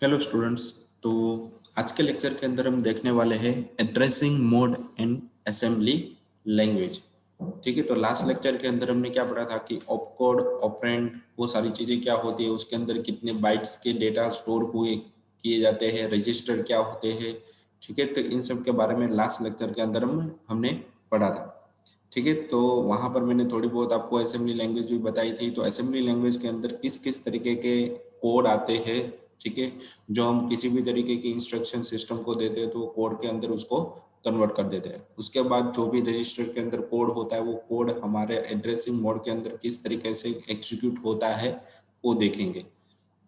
Hello students. तो आज के लेक्चर के अंदर हम देखने वाले हैं addressing mode and assembly language. ठीक है, तो लास्ट लेक्चर के अंदर हमने क्या पढ़ा था कि ऑपकोड, ऑपरेंड, वो सारी चीज़ें क्या होती है, उसके अंदर कितने बाइट्स के डेटा स्टोर हुए किए जाते हैं, रजिस्टर क्या होते हैं। ठीक है, तो इन सब के बारे में लास्ट लेक्चर के अंदर हमने पढ़ा था। ठीक है, तो वहाँ पर मैंने थोड़ी बहुत आपको असेंबली लैंग्वेज भी बताई थी। तो असेंबली लैंग्वेज के अंदर किस किस तरीके के कोड आते हैं, ठीक है, जो हम किसी भी तरीके की इंस्ट्रक्शन सिस्टम को देते हैं तो कोड के अंदर उसको कन्वर्ट कर देते हैं। उसके बाद जो भी रजिस्टर के अंदर कोड होता है वो कोड हमारे एड्रेसिंग मोड के अंदर किस तरीके से एग्जीक्यूट होता है वो देखेंगे।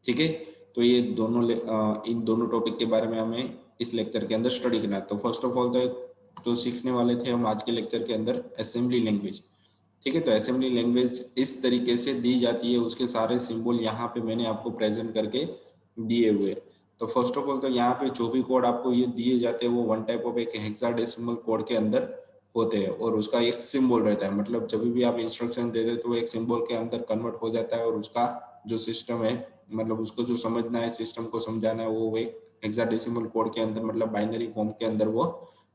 ठीक है, तो ये दोनों इन दोनों टॉपिक के बारे में हमें इस लेक्चर के अंदर स्टडी करना है। तो फर्स्ट ऑफ ऑल तो सीखने वाले थे हम आज के लेक्चर के अंदर असेंबली लैंग्वेज। ठीक है, तो असेंबली लैंग्वेज इस तरीके से दी जाती है, उसके सारे सिंबल यहाँ पे मैंने आपको प्रेजेंट करके दिए हुए। तो फर्स्ट ऑफ ऑल तो यहाँ पे जो भी कोड आपको ये दिए जाते हैं वो वन टाइप ऑफ एक हेक्साडेसिमल कोड के अंदर होते हैं और उसका एक सिंबल रहता है। मतलब जब भी आप इंस्ट्रक्शन दे दे तो एक सिंबल के अंदर कन्वर्ट हो जाता है और उसका जो सिस्टम है, मतलब उसको जो समझना है, सिस्टम को समझाना है, वो एक हेक्साडेसिमल कोड के अंदर मतलब बाइनरी फॉर्म के अंदर वो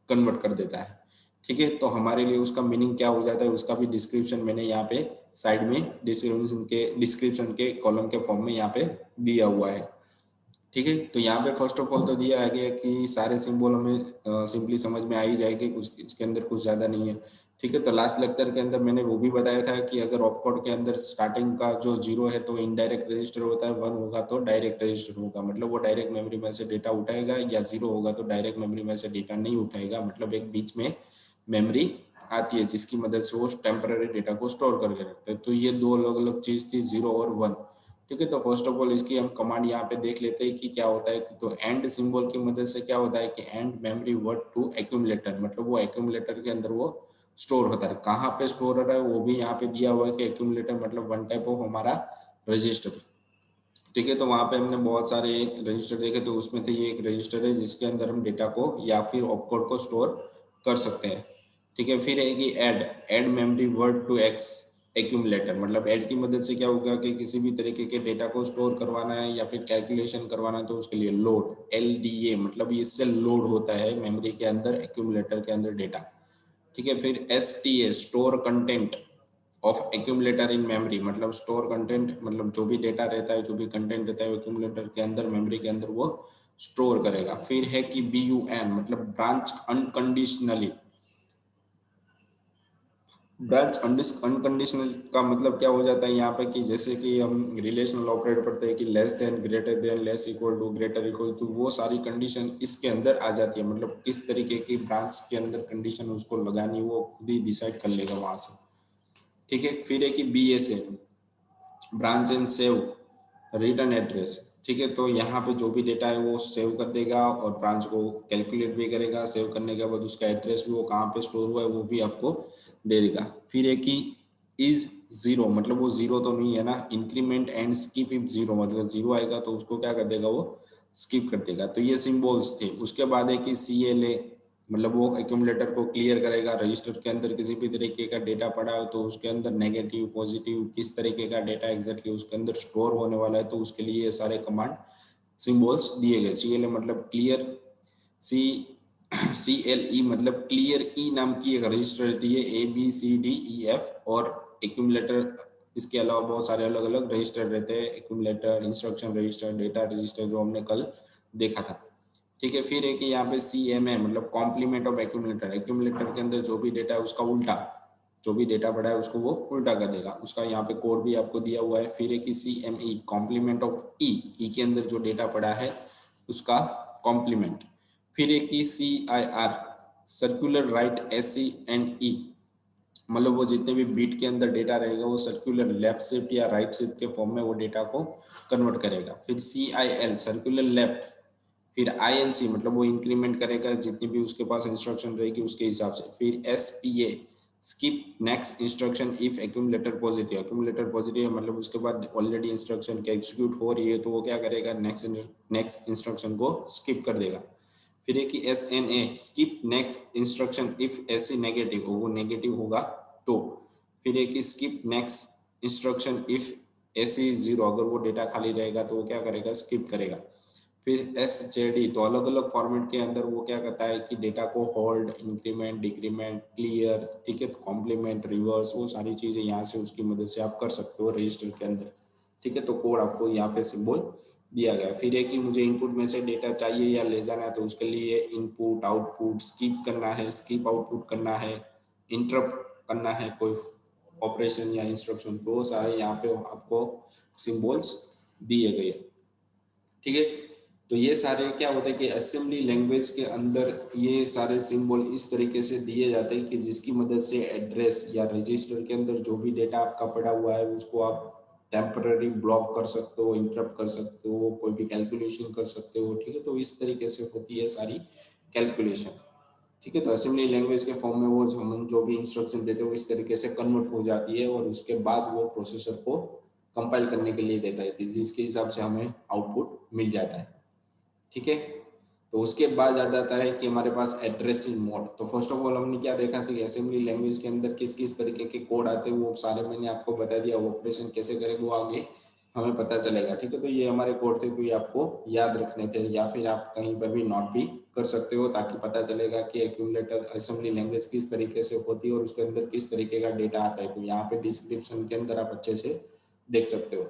कन्वर्ट कर देता है। ठीक है, तो हमारे लिए उसका मीनिंग क्या हो जाता है उसका भी डिस्क्रिप्शन मैंने यहाँ पे साइड में डिस्क्रिप्शन के कॉलम के फॉर्म में यहाँ पे दिया हुआ है। ठीक है, तो यहाँ पे फर्स्ट ऑफ ऑल तो दिया गया कि सारे सिंबल हमें सिंपली समझ में आ ही जाएगी, कुछ इसके अंदर कुछ ज्यादा नहीं है। ठीक है, तो लास्ट लेक्चर के अंदर मैंने वो भी बताया था कि अगर ऑपकोड के अंदर स्टार्टिंग का जो 0 है तो इनडायरेक्ट रजिस्टर होता है, 1 होगा तो डायरेक्ट रजिस्टर होगा, मतलब वो डायरेक्ट मेमोरी में से डेटा उठाएगा, या 0 होगा तो डायरेक्ट मेमोरी में से डेटा नहीं उठाएगा, मतलब एक बीच में मेमोरी आती है जिसकी मदद से वो टेम्पररी डेटा को स्टोर करके रखते हैं। तो ये दो अलग अलग चीज थी, 0 और 1। ठीक है, तो फर्स्ट ऑफ ऑल इसकी हम कमांड यहाँ पे देख लेते हैं कि क्या होता है। तो एंड सिंबल की मदद से क्या होता है कि and memory word to accumulator, मतलब वो एक्यूमुलेटर के अंदर वो स्टोर होता है। कहाँ पे स्टोर हो रहा है वो भी यहाँ पे दिया हुआ है कि एक्यूमुलेटर मतलब वन टाइप ऑफ हमारा रजिस्टर। ठीक है, तो वहाँ पे हमने बहुत सारे रजिस्टर देखे, तो उसमें से ये एक रजिस्टर है जिसके अंदर हम डेटा को या फिर ऑपकोड को स्टोर कर सकते हैं। ठीक है, फिर है कि add memory word to X accumulator, मतलब ऐड की मदद से क्या होगा कि किसी भी तरीके के डेटा को स्टोर करवाना है या फिर कैलकुलेशन करवाना है तो उसके लिए लोड LDA, मतलब इससे लोड होता है मेमोरी के अंदर एक्यूमुलेटर के अंदर डेटा। ठीक है, फिर STA store content of accumulator in memory, मतलब स्टोर कंटेंट मतलब जो भी डेटा रहता है, जो भी कंटेंट रहता है एक्यूमुलेटर के अंदर मेमोरी के अंदर वो स्टोर करेगा। फिर है कि BUN मतलब ब्रांच अनकंडीशनली। ब्रांच अनकंडीशनल का मतलब क्या हो जाता है यहाँ पे कि जैसे कि हम रिलेशनल ऑपरेटर पढ़ते हैं कि less than, greater than, less equal to, greater equal to, वो सारी कंडीशन इसके अंदर आ जाती है। मतलब किस तरीके की ब्रांच के अंदर कंडीशन उसको लगानी वो खुद ही डिसाइड कर लेगा वहां से। ठीक है, फिर है कि BSA branch and save return address. ठीक है, तो यहाँ पे जो भी डेटा है वो सेव कर देगा और ब्रांच को कैलकुलेट भी करेगा। सेव करने के बाद उसका एड्रेस भी वो कहाँ पे स्टोर हुआ है वो भी आपको दे देगा। फिर है कि इज 0, मतलब वो 0 तो नहीं है ना, इंक्रीमेंट एंड स्किप इफ 0, मतलब 0 आएगा तो उसको क्या कर देगा वो स्किप कर देगा। तो ये सिंबल्स थे। उसके बाद है कि CLA मतलब वो एक्यूमुलेटर को क्लियर करेगा। रजिस्टर के अंदर किसी भी तरीके का डेटा पड़ा हो तो उसके अंदर नेगेटिव, पॉजिटिव, किस तरीके का डेटा एग्जैक्टली उसके अंदर स्टोर होने वाला है तो उसके लिए ये सारे कमांड सिंबल्स दिए गए। CLA मतलब क्लियर, सी CLE मतलब क्लियर। ई नाम की एक रजिस्टर रहती है, ABCDEF, और एक्यूमुलेटर इसके अलावा बहुत सारे अलग अलग रजिस्टर रहते हैं, accumulator, instruction register, data register, जो हमने कल देखा था। ठीक है, फिर है कि यहाँ पे CMA मतलब कॉम्प्लीमेंट ऑफ एक्यूमुलेटर, एक्यूमुलेटर के अंदर जो भी डेटा है उसका उल्टा, जो भी डेटा पड़ा है उसको वो उल्टा कर देगा। उसका यहाँ पे कोड भी आपको दिया हुआ है। फिर है कि CME कॉम्प्लीमेंट ऑफ ई के अंदर जो डेटा पड़ा है उसका कॉम्प्लीमेंट। फिर एक की CIR circular right SC and E, मतलब वो जितने भी बीट के अंदर डेटा रहेगा वो सर्कुलर लेफ्ट शिफ्ट या राइट शिफ्ट के फॉर्म में वो डेटा को कन्वर्ट करेगा। फिर CIL सर्कुलर लेफ्ट। फिर INC मतलब वो इंक्रीमेंट करेगा जितनी भी उसके पास इंस्ट्रक्शन रहेगी उसके हिसाब से। फिर SPA skip next instruction if accumulator positive, accumulator positive है मतलब उसके बाद ऑलरेडी इंस्ट्रक्शन के एग्जीक्यूट हो रही है तो वो क्या करेगा, नेक्स्ट इंस्ट्रक्शन को स्किप कर देगा। फिर एक SNA skip next instruction if SC negative, वो नेगेटिव होगा तो। फिर एक skip next instruction if SC is 0, अगर वो डेटा खाली रहेगा तो वो क्या करेगा, स्किप करेगा। फिर SJD, तो अलग अलग फॉर्मेट के अंदर वो क्या करता है कि डेटा को होल्ड, इंक्रीमेंट, डिक्रीमेंट, क्लियर, ठीक है, तो कॉम्प्लीमेंट, रिवर्स, वो सारी चीजें यहाँ से उसकी मदद से आप कर सकते हो रजिस्टर के अंदर, ठीक है। तो कोड आपको यहाँ पे सिंबल दिया गया है। फिर है कि मुझे इनपुट में से डेटा चाहिए या ले जाना है, तो उसके लिए इनपुट, आउटपुट, स्किप करना है, स्किप आउटपुट करना है, इंटरप्ट करना है कोई ऑपरेशन या इंस्ट्रक्शन, तो वो सारे यहाँ पे आपको सिंबल्स दिए गए, ठीक है। तो ये सारे क्या होते हैं कि असेंबली लैंग्वेज के अंदर ये सारे सिंबल इस तरीके से दिए जाते हैं कि जिसकी मदद से एड्रेस या रजिस्टर के अंदर जो भी डेटा आपका पड़ा हुआ है उसको आप टेम्पररी ब्लॉक कर सकते हो, इंटरप्ट कर सकते हो, कोई भी कैलकुलेशन कर सकते हो, ठीक है। तो इस तरीके से होती है सारी कैलकुलेशन, ठीक है। तो असेंबली लैंग्वेज के फॉर्म में वो हम जो भी इंस्ट्रक्शन देते हैं वो इस तरीके से कन्वर्ट हो जाती है और उसके बाद वो प्रोसेसर को कंपाइल करने के लिए देता है, जिसके हिसाब से हमें आउटपुट मिल जाता है, ठीक है। तो उसके बाद आ जाता है कि हमारे पास एड्रेसिंग मोड। तो फर्स्ट ऑफ ऑल हमने क्या देखा था कि असेंबली लैंग्वेज के अंदर किस किस तरीके के कोड आते हैं वो सारे मैंने आपको बता दिया, ऑपरेशन कैसे करें वो आगे हमें पता चलेगा, ठीक है। तो ये हमारे कोड थे, तो ये आपको याद रखने थे या फिर आप कहीं पर भी नोट भी कर सकते हो ताकि पता चलेगा कि एक्यूमुलेटर असेंबली लैंग्वेज किस तरीके से होती है और उसके अंदर किस तरीके का डेटा आता है। तो यहाँ पे डिस्क्रिप्शन के अंदर आप अच्छे से देख सकते हो,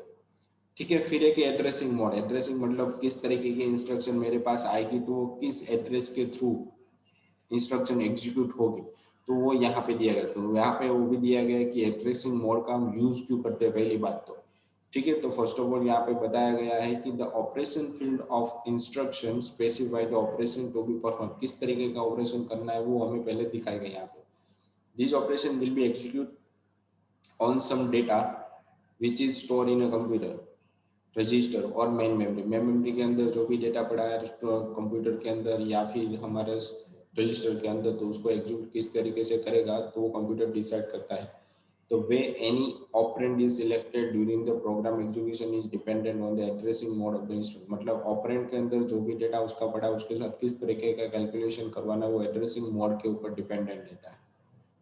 ठीक है। फिर एक एड्रेसिंग मोड, एड्रेसिंग मतलब किस तरीके की इंस्ट्रक्शन मेरे पास आएगी तो वो किस एड्रेस के थ्रू इंस्ट्रक्शन एग्जीक्यूट होगी, तो वो यहाँ पे दिया गया। तो यहाँ पे वो भी दिया गया है कि एड्रेसिंग मोड का हम यूज क्यों करते हैं, पहली बात तो, ठीक है। तो फर्स्ट ऑफ ऑल यहाँ पे बताया गया है कि the operation field of instruction specify the operation to be perform, किस तरीके का ऑपरेशन करना है वो हमें पहले दिखाया गया यहाँ पे। This operation will be execute on some data which is store in a computer register और मेन मेमोरी, मेन मेमोरी के अंदर जो भी डेटा पड़ा है कंप्यूटर के अंदर या फिर हमारे रजिस्टर के अंदर, तो उसको एग्जीक्यूट किस तरीके से करेगा तो वो कंप्यूटर डिसाइड करता है। तो way any operand is selected during the program execution is dependent on the addressing mode of the instruction, मतलब ऑपरेंड के अंदर जो भी डेटा उसका पड़ा है उसके साथ किस तरीके का कैलकुलेशन करवाना वो एड्रेसिंग मोड के ऊपर डिपेंडेंट रहता है,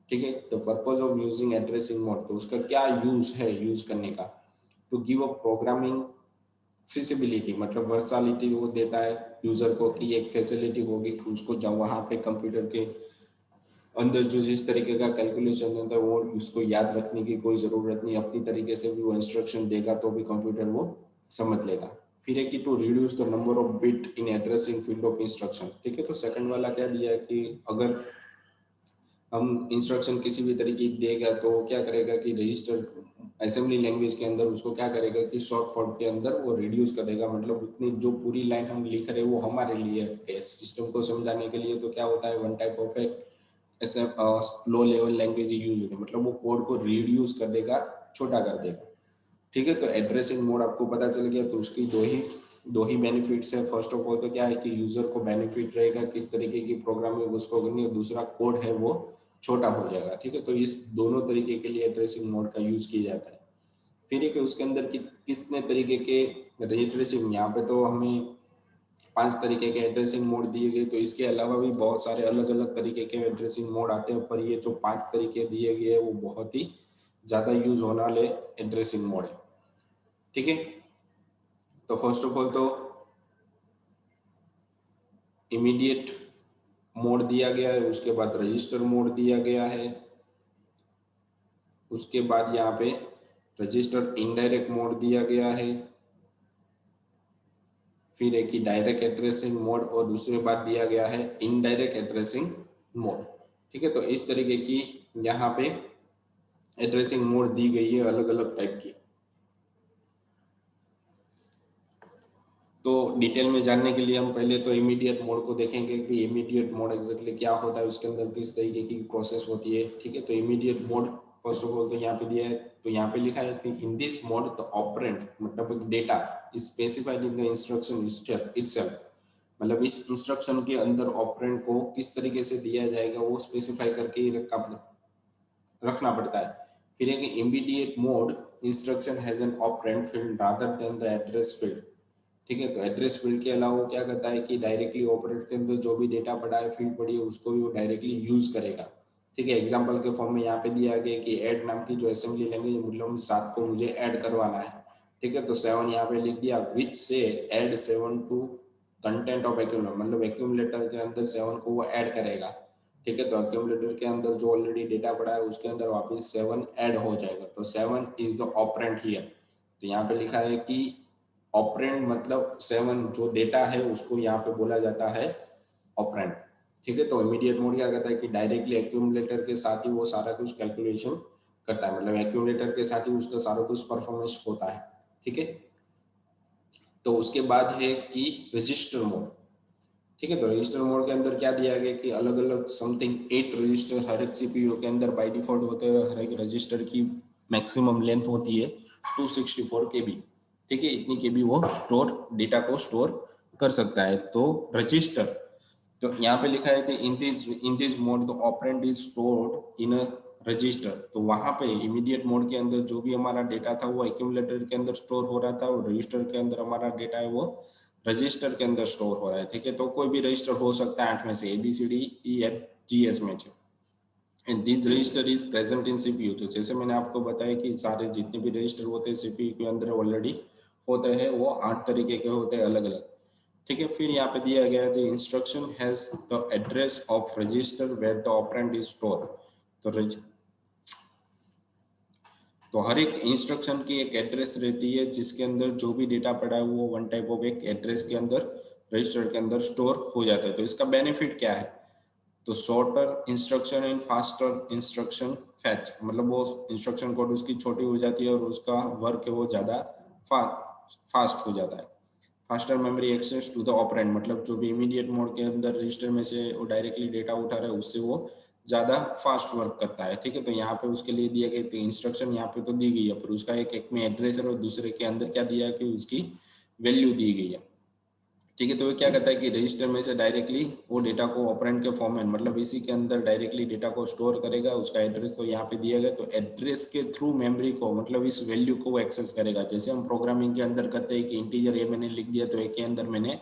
ठीक है। तो purpose of using addressing mode, तो उसका क्या यूज है यूज करने का, to give a programming feasibility, मतलब वर्सालिटी वो देता है यूजर को कि एक फैसिलिटी होगी कि उसको जब वहां पे कंप्यूटर के अंदर जो जिस तरीके का कैलकुलेशन होता है वो उसको याद रखने की कोई जरूरत नहीं, अपनी तरीके से भी वो इंस्ट्रक्शन देगा तो भी कंप्यूटर वो समझ लेगा। फिर है कि to reduce the number of bit in addressing field of instruction, ठीक है। तो सेकंड वाला क्या दिया है कि अगर हम इंस्ट्रक्शन किसी भी तरीके देगा तो क्या करेगा कि रजिस्टर असेंबली लैंग्वेज के अंदर उसको क्या करेगा कि शॉर्ट फॉर्म के अंदर वो रिड्यूस कर देगा, मतलब उतनी जो पूरी लाइन हम लिख रहे हैं वो हमारे लिए है, सिस्टम को समझाने के लिए तो क्या होता है वन टाइप ऑफ ऐसे लो लेवल लैंग्वेज यूज होती है, मतलब वो कोड को रिड्यूस कर देगा, छोटा कर देगा, ठीक है। तो एड्रेसिंग मोड आपको पता चल गया, तो उसकी दो ही बेनिफिट्स है। फर्स्ट ऑफ ऑल तो क्या है कि यूजर को बेनिफिट रहेगा किस तरीके की प्रोग्रामिंग उसको करनी है, दूसरा कोड है वो छोटा हो जाएगा, ठीक है। तो इस दोनों तरीके के लिए एड्रेसिंग मोड का यूज किया जाता है। फिर एक उसके अंदर कितने तरीके के एड्रेसिंग, यहाँ पे तो हमें 5 तरीके के एड्रेसिंग मोड दिए गए, तो इसके अलावा भी बहुत सारे अलग अलग तरीके के एड्रेसिंग मोड आते हैं, पर ये जो 5 तरीके दिए गए हैं वो बहुत ही ज्यादा यूज होने वाले एड्रेसिंग मोड है, ठीक है। तो फर्स्ट ऑफ ऑल तो इमीडिएट मोड दिया गया है, उसके बाद रजिस्टर मोड दिया गया है, उसके बाद यहाँ पे रजिस्टर इनडायरेक्ट मोड दिया गया है, फिर एक ही डायरेक्ट एड्रेसिंग मोड और दूसरे बाद दिया गया है इनडायरेक्ट एड्रेसिंग मोड, ठीक है। तो इस तरीके की यहाँ पे एड्रेसिंग मोड दी गई है अलग अलग टाइप की। तो डिटेल में जानने के लिए हम पहले तो इमीडिएट मोड को देखेंगे कि इमीडिएट मोड एग्जैक्टली क्या होता है, उसके अंदर किस तरीके की प्रोसेस होती है, ठीक है। तो immediate mode first of all तो यहाँ पे दिया है, तो यहाँ पे लिखा है in this mode the operand मतलब data is specified in the instruction itself, मतलब इस इंस्ट्रक्शन के अंदर ऑपरेंड को किस तरीके से दिया जाएगा वो स्पेसिफाई करके ही रखना पड़ता है। फिर है कि immediate mode instruction has N operand field rather than the address field, ठीक है। तो एड्रेस फील्ड के अलावा वो क्या करता है कि डायरेक्टली ऑपरेट के अंदर जो भी डेटा पड़ा है फील्ड पड़ी है उसको भी वो डायरेक्टली यूज करेगा, ठीक है। एग्जांपल के फॉर्म में यहाँ पे दिया गया कि ऐड नाम की जो असेंबली लैंग्वेज मतलब 7 को मुझे ऐड करवाना है, ठीक है। तो 7 यहाँ पे लिख दिया विच से add 7 to content of accumulator, मतलब एक्यूमुलेटर के अंदर 7 को वो ऐड करेगा, ठीक है। तो एक्यूमुलेटर के अंदर जो ऑलरेडी डेटा पड़ा है उसके अंदर वापस 7 ऐड हो जाएगा, तो 7 इज द ऑपरेंड हियर। तो यहाँ पे लिखा है कि ऑपरेंड मतलब 7 जो डेटा है उसको यहाँ पे बोला जाता है ऑपरेंड, ठीक है। तो इमीडिएट मोड क्या करता है कि डायरेक्टली एक्यूमुलेटर के साथ ही वो सारा कुछ कैलकुलेशन करता है, मतलब एक्यूमुलेटर के साथ ही उसका सारा कुछ परफॉर्मेंस होता है, ठीक है। तो उसके बाद है कि रजिस्टर मोड, ठीक है। तो रजिस्टर मोड के अंदर क्या दिया गया कि अलग अलग समथिंग 8 रजिस्टर हर एक सीपीयू के अंदर बाय डिफॉल्ट होते हैं। हर एक रजिस्टर की मैक्सिमम लेंथ होती है 264 केबी, ठीक है। इतनी केबी वो स्टोर डेटा को स्टोर कर सकता है। तो रजिस्टर, तो यहाँ पे लिखा है कि इन this mode the operand is stored in a resistor. तो वहां पे इमीडिएट मोड के अंदर जो भी हमारा डेटा था वो एक्यूमुलेटर के अंदर स्टोर हो रहा था, और रजिस्टर के अंदर हमारा डेटा है वो रजिस्टर के अंदर स्टोर हो रहा है, ठीक है। तो कोई भी रजिस्टर हो सकता है 8 में से ABCDEFGH में से, and this register is present in CPU. तो जैसे मैंने आपको बताया कि सारे जितने भी रजिस्टर होते हैं सीपीयू के अंदर ऑलरेडी होते हैं, वो 8 तरीके के होते हैं अलग अलग, ठीक है। फिर यहाँ पे दिया गया है instruction has the address of register where the operand is store. तो हर एक इंस्ट्रक्शन की एक एड्रेस रहती है जिसके अंदर जो भी डेटा पड़ा है वो वन टाइप ऑफ एक एड्रेस के अंदर रजिस्टर के अंदर स्टोर हो जाता है। तो इसका बेनिफिट क्या है, तो shorter instruction and faster instruction fetch, मतलब वो इंस्ट्रक्शन कोड उसकी छोटी हो जाती है और उसका वर्क है वो ज्यादा फास्ट हो जाता है। Faster memory access to the operand, मतलब जो भी इमीडिएट मोड के अंदर रजिस्टर में से वो डायरेक्टली डेटा उठा रहा है उससे वो ज्यादा फास्ट वर्क करता है, ठीक है। तो यहाँ पे उसके लिए दिया गया इंस्ट्रक्शन यहाँ पे तो दी गई है, पर उसका एक में एड्रेस है और दूसरे के अंदर क्या दिया है कि उसकी वैल्यू दी गई है, ठीक है। तो ये क्या करता है कि रजिस्टर में से डायरेक्टली वो डेटा को ऑपरेंड के फॉर्म में, मतलब इसी के अंदर डायरेक्टली डेटा को स्टोर करेगा। उसका एड्रेस तो यहाँ पे दिया गया, तो एड्रेस के थ्रू मेमोरी को, मतलब इस वैल्यू को एक्सेस करेगा। जैसे हम प्रोग्रामिंग के अंदर करते हैं कि इंटीजर ए मैंने लिख दिया तो ए के अंदर मैंने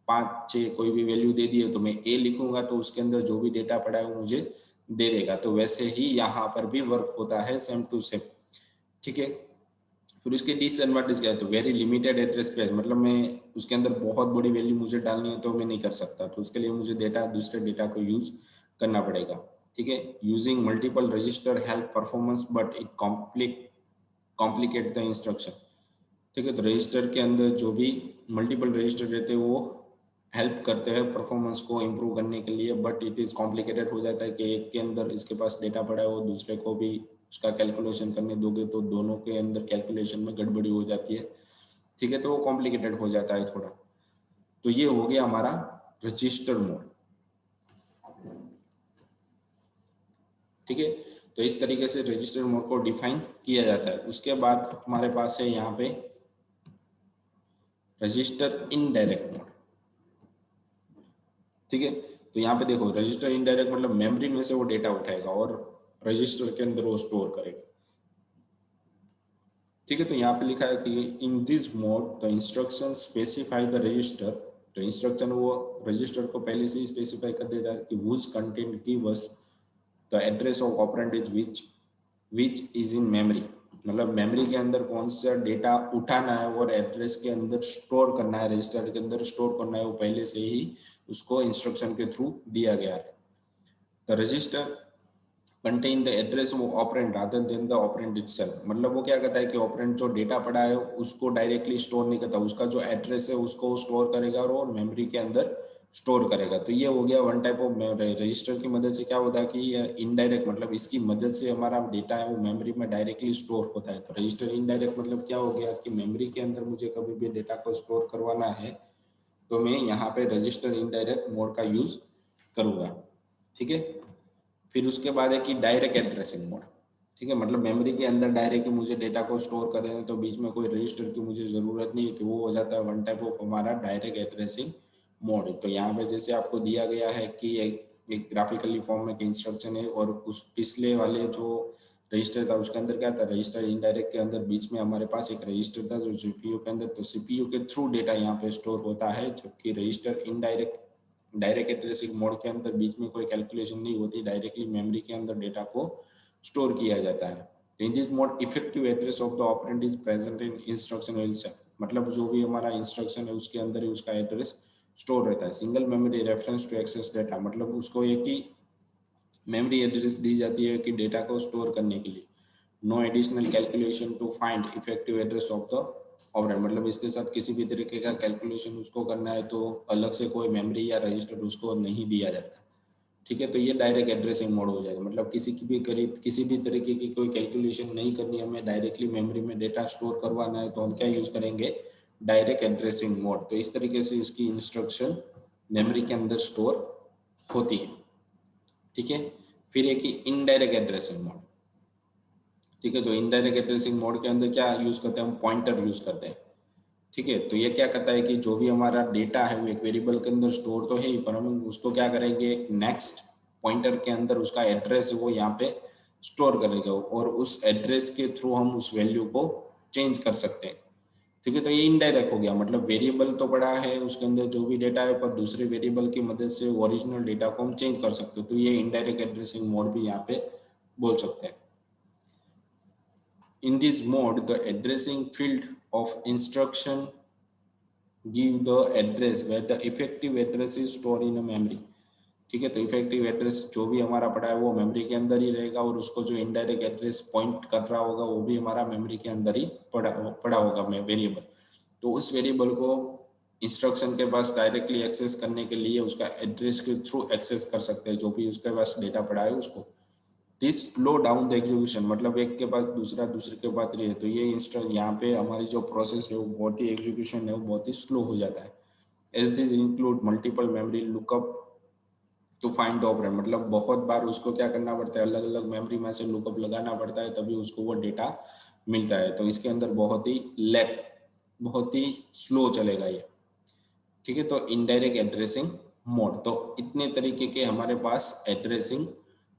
5 6 कोई भी वैल्यू दे दी है, तो मैं ए लिखूंगा तो उसके अंदर जो भी डेटा पड़ा है वो मुझे दे देगा। तो वैसे ही यहाँ पर भी वर्क होता है सेम टू सेम, ठीक है। फिर उसके डिसएडवांटेज क्या है, तो वेरी लिमिटेड एड्रेस स्पेस, मतलब मैं उसके अंदर बहुत बड़ी वैल्यू मुझे डालनी है तो मैं नहीं कर सकता, तो उसके लिए मुझे दूसरे डेटा को यूज करना पड़ेगा, ठीक है। Using multiple register help performance but it complicate the instruction, ठीक है। तो रजिस्टर के अंदर जो भी मल्टीपल रजिस्टर रहते हैं वो हेल्प करते हैं परफॉर्मेंस को इम्प्रूव करने के लिए, बट इट इज कॉम्प्लिकेटेड हो जाता है कि एक के अंदर इसके पास डेटा पड़ा है वो दूसरे को भी उसका कैलकुलेशन करने दोगे तो दोनों के अंदर कैलकुलेशन में गड़बड़ी हो जाती है, ठीक है। तो वो कॉम्प्लिकेटेड हो जाता है थोड़ा। तो ये हो गया हमारा रजिस्टर मोड, ठीक है। तो इस तरीके से रजिस्टर मोड को डिफाइन किया जाता है। उसके बाद हमारे पास है यहाँ पे रजिस्टर इनडायरेक्ट मोड, ठीक है। तो यहाँ पे देखो रजिस्टर इनडायरेक्ट मतलब मेमोरी में से वो डेटा उठाएगा और रजिस्टर के अंदर वो स्टोर करेगा, ठीक है। तो यहाँ पे लिखा है कि इन this mode the instruction specify the register. तो इंस्ट्रक्शन वो रजिस्टर को पहले से ही स्पेसिफाई कर देता है कि whose content give us the address of operand is which is in memory, मतलब मेमोरी के अंदर कौन सा डेटा उठाना है और एड्रेस के अंदर स्टोर करना है, रजिस्टर के अंदर स्टोर करना है, वो पहले से ही उसको इंस्ट्रक्शन के थ्रू दिया गया है। The register contain the address of operand rather than the operand itself, मतलब वो क्या करता है कि ऑपरेंड जो डेटा पड़ा है उसको डायरेक्टली स्टोर नहीं करता, उसका जो एड्रेस है उसको स्टोर करेगा और मेमोरी के अंदर स्टोर करेगा। तो ये हो गया वन टाइप ऑफ रजिस्टर की मदद से क्या होता है कि इनडायरेक्ट, मतलब इसकी मदद से हमारा डेटा है वो मेमोरी में डायरेक्टली स्टोर होता है। तो रजिस्टर इनडायरेक्ट मतलब क्या हो गया कि मेमोरी के अंदर मुझे कभी भी डेटा को स्टोर करवाना है तो मैं यहाँ पे रजिस्टर इनडायरेक्ट मोड का यूज करूंगा, ठीक है। फिर उसके बाद है कि डायरेक्ट एड्रेसिंग मोड, ठीक है। मतलब मेमोरी के अंदर डायरेक्ट मुझे डेटा को स्टोर कर देना, तो बीच में कोई रजिस्टर की मुझे जरूरत नहीं है, तो वो हो जाता है वन टाइप ऑफ हमारा डायरेक्ट एड्रेसिंग मोड। तो यहाँ पे जैसे आपको दिया गया है कि एक ग्राफिकली फॉर्म में इंस्ट्रक्शन है और उस पिछले वाले जो रजिस्टर था उसके अंदर क्या था, रजिस्टर इनडायरेक्ट के अंदर बीच में हमारे पास एक रजिस्टर था जो सीपीयू के अंदर, तो सीपीयू के थ्रू डेटा यहाँ पे स्टोर होता है, जबकि रजिस्टर डायरेक्ट एड्रेसिंग मोड के अंदर बीच में कोई कैलकुलेशन नहीं होती, डायरेक्टली मेमोरी के अंदर डेटा को स्टोर किया जाता है। In this mode effective address of the operand is present in instruction itself, मतलब जो भी हमारा इंस्ट्रक्शन है उसके अंदर ही उसका एड्रेस स्टोर रहता है। Single memory reference to access data, मतलब उसको एक ही मेमोरी एड्रेस दी जाती है कि डेटा को स्टोर करने के लिए। No additional calculation to find effective address of the operand, मतलब इसके साथ किसी भी तरीके का कैलकुलेशन उसको करना है तो अलग से कोई मेमोरी या रजिस्टर उसको नहीं दिया जाता। ठीक है, तो ये डायरेक्ट एड्रेसिंग मोड हो जाएगा, मतलब किसी भी तरीके की कोई कैलकुलेशन नहीं करनी, हमें डायरेक्टली मेमोरी में डेटा स्टोर करवाना है तो हम क्या यूज करेंगे, डायरेक्ट एड्रेसिंग मोड। तो इस तरीके से उसकी इंस्ट्रक्शन मेमोरी के अंदर स्टोर होती है। ठीक है, फिर एक ही इनडायरेक्ट एड्रेसिंग मोड। ठीक है, तो इनडायरेक्ट एड्रेसिंग मोड के अंदर क्या यूज करते हैं, हम पॉइंटर यूज करते हैं। ठीक है, तो ये क्या करता है कि जो भी हमारा डेटा है वो एक वेरिएबल के अंदर स्टोर तो है ही, पर हम उसको क्या करेंगे, नेक्स्ट पॉइंटर के अंदर उसका एड्रेस है वो यहाँ पे स्टोर करेगा और उस एड्रेस के थ्रू हम उस वैल्यू को चेंज कर सकते हैं। ठीक है, तो ये इनडायरेक्ट हो गया, मतलब वेरिएबल तो पड़ा है उसके अंदर जो भी डेटा है, पर दूसरे वेरिएबल की मदद से ओरिजिनल डेटा को हम चेंज कर सकते हैं। तो ये इनडायरेक्ट एड्रेसिंग मोड भी यहाँ पे बोल सकते हैं। In this mode, the addressing field of instruction give the address where the effective address is stored in a memory। ठीक है, तो इफेक्टिव एड्रेस जो भी हमारा पड़ा है वो मेमोरी के अंदर ही रहेगा और उसको जो इनडायरेक्ट एड्रेस पॉइंट कर रहा होगा वो भी हमारा मेमोरी के अंदर ही पड़ा होगा वेरिएबल। तो उस वेरिएबल को इंस्ट्रक्शन के पास डायरेक्टली एक्सेस करने के लिए उसका एड्रेस के थ्रू एक्सेस कर सकते हैं, जो भी उसके पास डेटा पड़ा है उसको। This slow down the execution, मतलब एक के बाद दूसरा दूसरे के बाद रही है, तो ये इंस्टेंट यहाँ पे हमारी जो प्रोसेस है वो बहुत ही एग्जीक्यूशन है वो बहुत ही स्लो हो जाता है। As this include multiple memory lookup to find the operand, मतलब बहुत बार उसको क्या करना पड़ता है, अलग अलग मेमोरी में से लुकअप लगाना पड़ता है तभी उसको वो डेटा मिलता है। तो इसके अंदर बहुत ही लैग, बहुत ही स्लो चलेगा ये। ठीक है, तो इनडायरेक्ट एड्रेसिंग मोड, तो इतने तरीके के हमारे पास एड्रेसिंग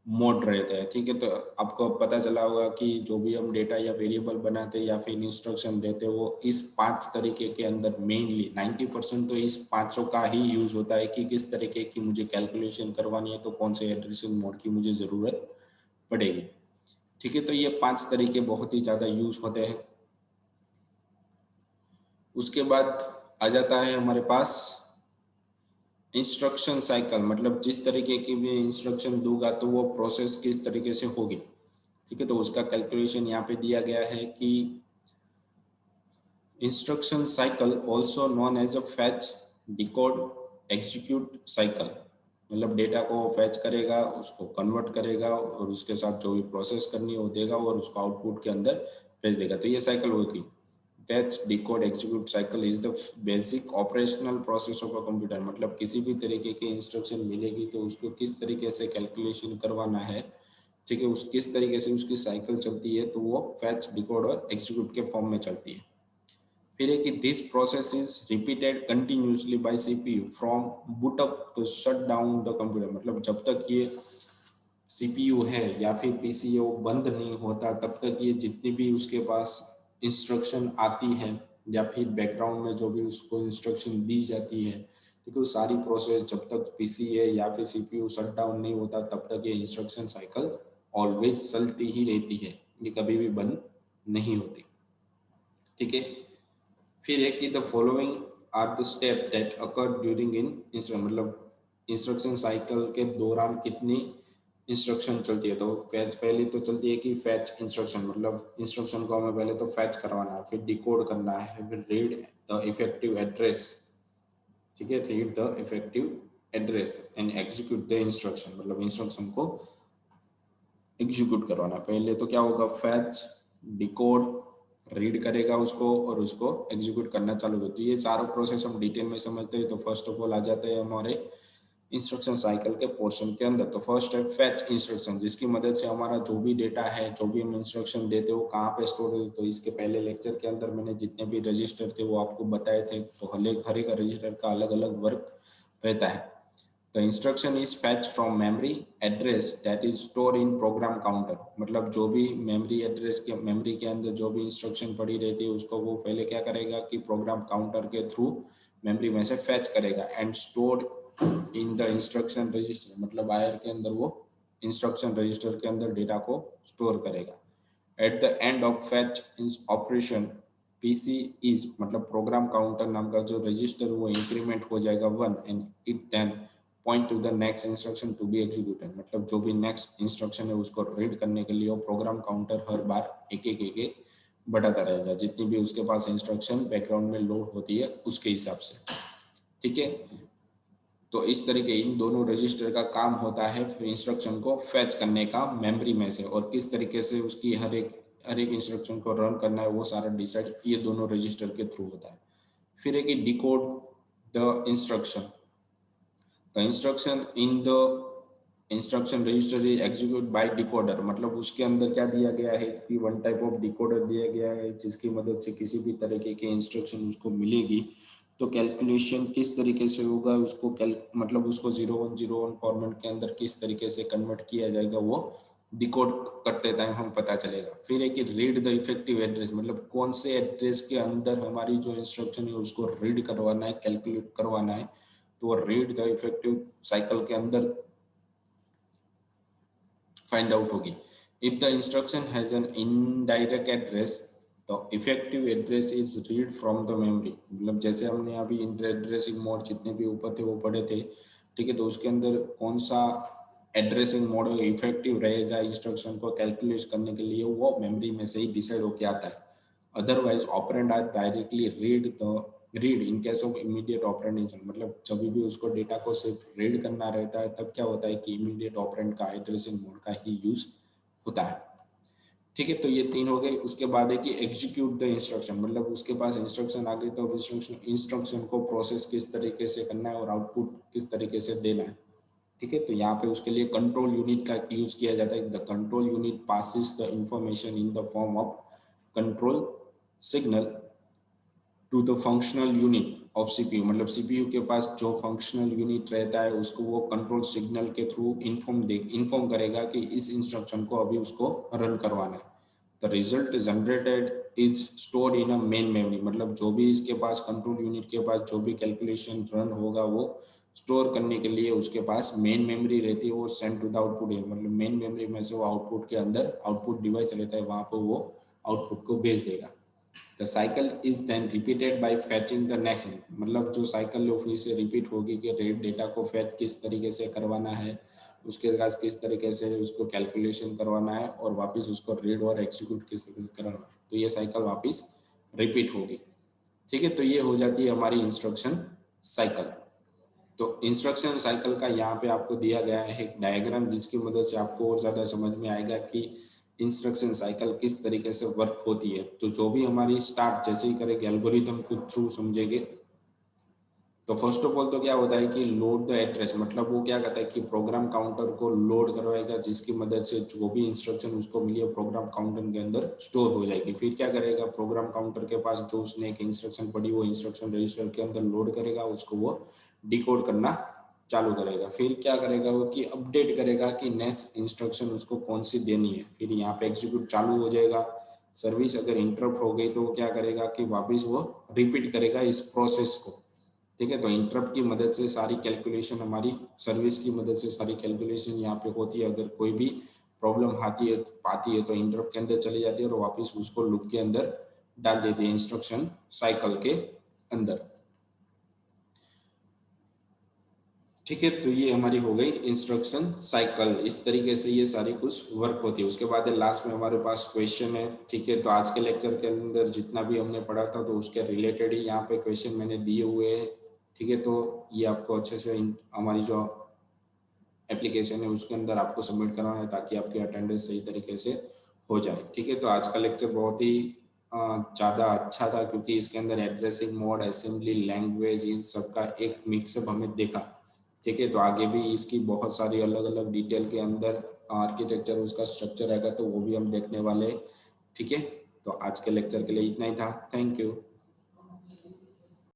मोड रहता है। ठीक है, तो आपको पता चला होगा कि जो भी हम डेटा या वेरिएबल बनाते हैं या फिर इंस्ट्रक्शन देते हैं वो इस 5 तरीके के अंदर मेनली 90% तो इस पांचों का ही यूज होता है कि किस तरीके की मुझे कैलकुलेशन करवानी है तो कौन से एड्रेसिंग मोड की मुझे जरूरत पड़ेगी। ठीक है, तो ये 5 तरीके बहुत ही ज्यादा यूज होते हैं। उसके बाद आ जाता है हमारे पास इंस्ट्रक्शन साइकिल, मतलब जिस तरीके की भी इंस्ट्रक्शन दूंगा तो वो प्रोसेस किस तरीके से होगी। ठीक है, तो उसका कैलकुलेशन यहाँ पे दिया गया है कि instruction cycle also known as a fetch decode execute cycle, मतलब डेटा को फैच करेगा, उसको कन्वर्ट करेगा और उसके साथ जो भी प्रोसेस करनी है वो देगा और उसको आउटपुट के अंदर भेज देगा। तो ये साइकिल होगी। Fetch decode execute cycle is the basic operational process of a computer, मतलब किसी भी तरीके की इंस्ट्रक्शन मिलेगी तो उसको किस तरीके से कैलकुलेशन करवाना है। ठीक है, उस किस तरीके से उसकी साइकिल चलती है तो वो फैच डिकोड और एग्जीक्यूट के फॉर्म में चलती है। फिर है कि this process is repeated continuously by CPU from boot up to shut down the computer, मतलब जब तक ये सीपीयू है या फिर पीसी वो बंद नहीं होता तब तक ये जितनी भी उसके पास इंस्ट्रक्शन आती है या फिर बैकग्राउंड में जो भी उसको इंस्ट्रक्शन दी जाती है, क्योंकि वो सारी प्रोसेस जब तक पीसी है या फिर सीपीयू शट डाउन नहीं होता तब तक ये इंस्ट्रक्शन साइकिल ऑलवेज चलती ही रहती है, ये कभी भी बंद नहीं होती। ठीक है, फिर है कि the following are the step that occur during in instruction, मतलब इंस्ट्रक्शन साइकिल के दौरान कितनी इंस्ट्रक्शन चलती है। तो फैच पहले तो चलती है कि फैच इंस्ट्रक्शन, मतलब इंस्ट्रक्शन को हमें पहले तो फैच करवाना है, फिर डिकोड करना है, फिर रीड द इफेक्टिव एड्रेस। ठीक है, read the effective address and execute the instruction, मतलब इंस्ट्रक्शन को एग्जीक्यूट करवाना। पहले तो क्या होगा, फैच, डिकोड, रीड करेगा उसको और उसको एग्जीक्यूट करना चालू करती है। ये चारों प्रोसेस हम डिटेल में समझते हैं। तो फर्स्ट ऑफ ऑल आ जाते हैं हमारे इंस्ट्रक्शन साइकिल के पोर्शन के अंदर। तो फर्स्ट है फैच इंस्ट्रक्शन, जिसकी मदद से हमारा जो भी डेटा है, जो भी हम इंस्ट्रक्शन देते हैं वो कहाँ पे स्टोर होते। तो इसके पहले लेक्चर के अंदर मैंने जितने भी रजिस्टर थे वो आपको बताए थे। तो हर एक रजिस्टर का अलग अलग वर्क रहता है। The instruction is fetched from memory address that is stored in program counter, मतलब जो भी मेमोरी एड्रेस के मेमोरी के अंदर जो भी इंस्ट्रक्शन पड़ी रहती है उसको वो पहले क्या करेगा कि प्रोग्राम काउंटर के थ्रू मेमोरी में से फैच करेगा and stored in the instruction register, मतलब आयर के अंदर वो इंस्ट्रक्शन रजिस्टर के अंदर डेटा को स्टोर करेगा। At the end of fetch operation PC is मतलब प्रोग्राम काउंटर नाम का जो रजिस्टर वो इंक्रीमेंट हो जाएगा 1 and it then point to the next instruction to be executed, मतलब जो भी नेक्स्ट इंस्ट्रक्शन है उसको रीड करने के लिए वो प्रोग्राम काउंटर हर बार एक एक बढ़ाता रहेगा जितनी भी उसके पास इंस्ट्रक्शन बैकग्राउंड में लोड होती है उसके हिसाब से। ठीक है, तो इस तरीके इन दोनों रजिस्टर का काम होता है इंस्ट्रक्शन को फैच करने का मेमोरी में से, और किस तरीके से उसकी हर एक इंस्ट्रक्शन को रन करना है वो सारा डिसाइड ये दोनों रजिस्टर के थ्रू होता है। फिर एक decode the instruction, the instruction in the instruction register is execute by decoder, मतलब उसके अंदर क्या दिया गया है कि वन टाइप ऑफ डिकोडर दिया गया है जिसकी मदद से किसी भी तरीके के इंस्ट्रक्शन उसको मिलेगी तो कैलकुलेशन किस तरीके से होगा उसको मतलब उसको 0101 फॉर्मेट के अंदर किस तरीके से कन्वर्ट किया जाएगा वो डिकोड करते टाइम हम पता चलेगा। फिर एक रीड द इफेक्टिव एड्रेस, मतलब कौन से एड्रेस के अंदर हमारी जो इंस्ट्रक्शन है उसको रीड करवाना है, कैलकुलेट करवाना है, तो वो रीड द इफेक्टिव साइकिल के अंदर फाइंड आउट होगी। If the instruction has an indirect address तो effective address is read from the memory, मतलब जैसे हमने अभी एड्रेसिंग मोड जितने भी ऊपर थे वो पढ़े थे। ठीक है, तो उसके अंदर कौन सा एड्रेसिंग मोड इफेक्टिव रहेगा इंस्ट्रक्शन को कैलकुलेट करने के लिए वो मेमोरी में से ही डिसाइड होके आता है। Otherwise operand are directly read in case of immediate operand instruction, मतलब जब भी उसको डेटा को सिर्फ रीड करना रहता है तब क्या होता है कि इमीडिएट ऑपरेंड का एड्रेसिंग मोड का ही यूज होता है। ठीक है, तो ये तीन हो गए। उसके बाद है कि एग्जीक्यूट द इंस्ट्रक्शन, मतलब उसके पास इंस्ट्रक्शन आ गई तो इंस्ट्रक्शन को प्रोसेस किस तरीके से करना है और आउटपुट किस तरीके से देना है। ठीक है, तो यहाँ पे उसके लिए कंट्रोल यूनिट का यूज किया जाता है। The control unit passes the information in the form of control signal to the functional unit of CPU, मतलब सीपीयू के पास जो फंक्शनल यूनिट रहता है उसको वो कंट्रोल सिग्नल के थ्रू इन्फॉर्म करेगा कि इस इंस्ट्रक्शन को अभी उसको रन करवाना है। The result generated is stored in a main memory, मतलब जो भी इसके पास कंट्रोल यूनिट के पास जो भी कैलकुलेशन रन होगा वो स्टोर करने के लिए उसके पास मेन मेमोरी रहती है, वो सेंड टू द आउटपुट है, मतलब मेन मेमोरी में से वो आउटपुट के अंदर आउटपुट डिवाइस रहता है वहां पर वो आउटपुट को भेज देगा। The cycle is then repeated by fetching the next, मतलब जो साइकिल है फिर से रिपीट होगी कि डेटा को फैच किस तरीके से करवाना है, उसके बाद किस तरीके से उसको कैलकुलेशन करवाना है और वापस उसको रीड और एग्जीक्यूट किस तरीके से करवाना है, तो ये साइकिल वापस रिपीट होगी। ठीक है, तो ये हो जाती है हमारी इंस्ट्रक्शन साइकिल। तो इंस्ट्रक्शन साइकिल का यहाँ पे आपको दिया गया है एक डायग्राम जिसकी मदद से आपको और ज़्यादा समझ में आएगा कि इंस्ट्रक्शन साइकिल किस तरीके से वर्क होती है। तो जो भी हमारी स्टार्ट जैसे ही करेंगे एल्गोरिथम के थ्रू समझेंगे, तो फर्स्ट ऑफ ऑल तो क्या होता है कि लोड द एड्रेस, मतलब वो क्या कहता है कि प्रोग्राम काउंटर को लोड करवाएगा जिसकी मदद से जो भी इंस्ट्रक्शन उसको मिली है प्रोग्राम काउंटर के अंदर स्टोर हो जाएगी। फिर क्या करेगा, प्रोग्राम काउंटर के पास जो उसने एक इंस्ट्रक्शन पढ़ी वो इंस्ट्रक्शन रजिस्टर के अंदर लोड करेगा, उसको वो डिकोड करना चालू करेगा। फिर क्या करेगा वो कि अपडेट करेगा कि नेक्स्ट इंस्ट्रक्शन उसको कौन सी देनी है। फिर यहाँ पे एग्जीक्यूट चालू हो जाएगा। सर्विस अगर इंटरप्ट हो गई तो क्या करेगा कि वापस वो रिपीट करेगा इस प्रोसेस को। ठीक है, तो इंटरप्ट की मदद से सारी कैलकुलेशन हमारी सर्विस की मदद से सारी कैलकुलेशन यहाँ पे होती है। अगर कोई भी प्रॉब्लम आती है तो इंटरप्ट के अंदर चली जाती है और वापस उसको लूप के अंदर डाल देती है इंस्ट्रक्शन साइकिल के अंदर। ठीक है, तो ये हमारी हो गई इंस्ट्रक्शन साइकिल। इस तरीके से ये सारी कुछ वर्क होती है। उसके बाद लास्ट में हमारे पास क्वेश्चन है। ठीक है, तो आज के लेक्चर के अंदर जितना भी हमने पढ़ा था तो उसके रिलेटेड ही यहाँ पे क्वेश्चन मैंने दिए हुए हैं। ठीक है, तो ये आपको अच्छे से हमारी जो एप्लीकेशन है उसके अंदर आपको सबमिट कराना है ताकि आपकी अटेंडेंस सही तरीके से हो जाए। ठीक है, तो आज का लेक्चर बहुत ही ज़्यादा अच्छा था क्योंकि इसके अंदर एड्रेसिंग मोड, असेंबली लैंग्वेज, इन सब का एक मिक्सअप हमें देखा। ठीक है, तो आगे भी इसकी बहुत सारी अलग अलग डिटेल के अंदर आर्किटेक्चर उसका स्ट्रक्चर रहेगा तो वो भी हम देखने वाले। ठीक है, तो आज के लेक्चर के लिए इतना ही था। Thank you.